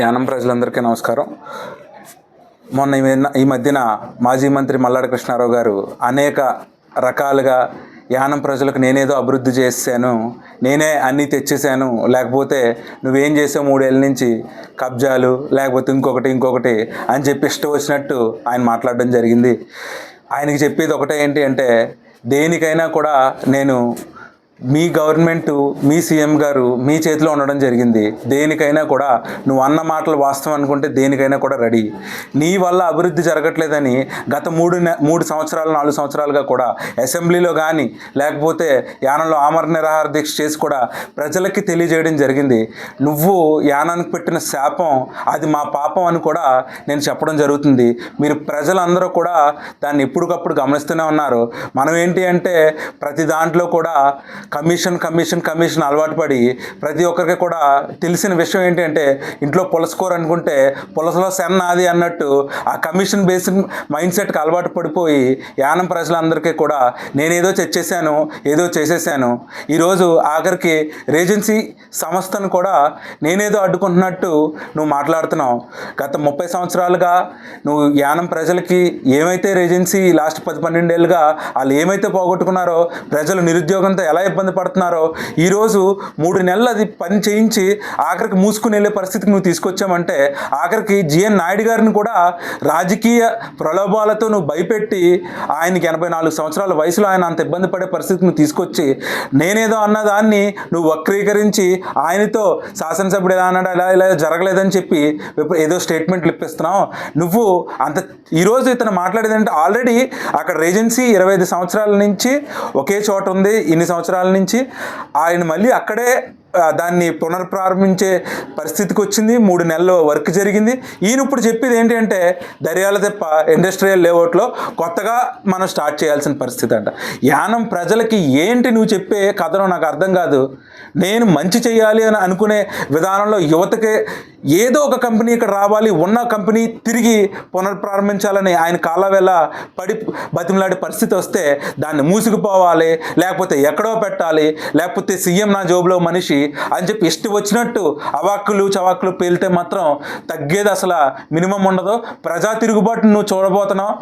యానం ప్రజలందరికీ నమస్కారం. మొన్న ఈ మధ్యన మాజీ మంత్రి మల్లాడి కృష్ణారావు గారు అనేక రకాలుగా యానం ప్రజలకు నేనేదో అభివృద్ధి చేశాను, నేనే అన్నీ తెచ్చేసాను, లేకపోతే నువ్వేం చేసావు 3 ఏళ్ళ నుంచి కబ్జాలు, లేకపోతే ఇంకొకటి అని చెప్పి ఇష్టం వచ్చినట్టు ఆయన మాట్లాడడం జరిగింది. ఆయనకి చెప్పేది ఒకటే ఏంటి అంటే, దేనికైనా కూడా నేను మీ గవర్నమెంట్, మీ సీఎం గారు మీ చేతిలో ఉండడం జరిగింది. దేనికైనా కూడా నువ్వు అన్న మాటలు వాస్తవం అనుకుంటే దేనికైనా కూడా రెడీ. నీ వల్ల అభివృద్ధి జరగట్లేదని గత 3 సంవత్సరాలు 4 సంవత్సరాలుగా కూడా అసెంబ్లీలో కానీ లేకపోతే యానంలో ఆమరణ నిరాహార దీక్ష చేసి కూడా ప్రజలకి తెలియజేయడం జరిగింది. నువ్వు యానానికి పెట్టిన శాపం అది మా పాపం అని కూడా నేను చెప్పడం జరుగుతుంది. మీరు ప్రజలందరూ కూడా దాన్ని ఎప్పటికప్పుడు గమనిస్తూనే ఉన్నారు. మనం ఏంటి అంటే ప్రతి దాంట్లో కూడా కమిషన్ అలవాటు పడి ప్రతి ఒక్కరికి కూడా తెలిసిన విషయం ఏంటి అంటే, ఇంట్లో పులసకూర అనుకుంటే పులసలో సెన్న అది అన్నట్టు ఆ కమిషన్ బేస్డ్ మైండ్ సెట్కి అలవాటు పడిపోయి యానం ప్రజలందరికీ కూడా నేనేదో తెచ్చేసాను, ఏదో చేసేసాను. ఈరోజు ఆఖరికి రేజెన్సీ సంస్థను కూడా నేనేదో అడ్డుకుంటున్నట్టు నువ్వు మాట్లాడుతున్నావు. గత 30 సంవత్సరాలుగా నువ్వు యానం ప్రజలకి ఏమైతే రేజెన్సీ లాస్ట్ 10-12 ఏళ్ళుగా వాళ్ళు ఏమైతే పోగొట్టుకున్నారో, ప్రజలు నిరుద్యోగంతో ఎలా ఇబ్బంది పడుతున్నారో, ఈరోజు 3 నెలలు అది పని చేయించి ఆఖరికి మూసుకుని వెళ్ళే పరిస్థితికి నువ్వు తీసుకొచ్చామంటే, ఆఖరికి జిఎన్ నాయుడు గారిని కూడా రాజకీయ ప్రలోభాలతో నువ్వు భయపెట్టి ఆయనకి 84 సంవత్సరాల వయసులో ఆయన అంత ఇబ్బంది పడే పరిస్థితికి నువ్వు తీసుకొచ్చి, నేనేదో అన్నదాన్ని నువ్వు వక్రీకరించి ఆయనతో శాసనసభ్యుడు ఎలా అన్నాడు ఇలా జరగలేదని చెప్పి ఏదో స్టేట్మెంట్లు ఇప్పిస్తున్నావు. నువ్వు అంత ఈరోజు ఇతను మాట్లాడేదంటే, ఆల్రెడీ అక్కడ రేజెన్సీ 25 సంవత్సరాల నుంచి ఒకే చోట ఉంది. ఇన్ని సంవత్సరాల నుంచి ఆయన మళ్ళీ అక్కడే దాన్ని పునర్ప్రారంభించే పరిస్థితికి వచ్చింది. 3 నెలలు వర్క్ జరిగింది. ఈయన ఇప్పుడు చెప్పేది ఏంటి అంటే, దర్యాల తెప్ప ఇండస్ట్రియల్ లేఅవుట్లో కొత్తగా మనం స్టార్ట్ చేయాల్సిన పరిస్థితి అంట. యానం ప్రజలకి ఏంటి నువ్వు చెప్పే కథలో నాకు అర్థం కాదు. నేను మంచి చేయాలి అని అనుకునే విధానంలో యువతకి ఏదో ఒక కంపెనీ ఇక్కడ రావాలి, ఉన్న కంపెనీ తిరిగి పునర్ప్రారంభించాలని ఆయన కాలవేళ పడి బతిమలాడే పరిస్థితి వస్తే దాన్ని మూసుకుపోవాలి, లేకపోతే ఎక్కడో పెట్టాలి, లేకపోతే సీఎం నా జోబులో మనిషి అని చెప్పి ఇష్టం వచ్చినట్టు అవాక్కులు చవాక్కులు పేలితే మాత్రం తగ్గేది అసలు మినిమం ఉండదు. ప్రజా తిరుగుబాటును నువ్వు చూడబోతున్నావు.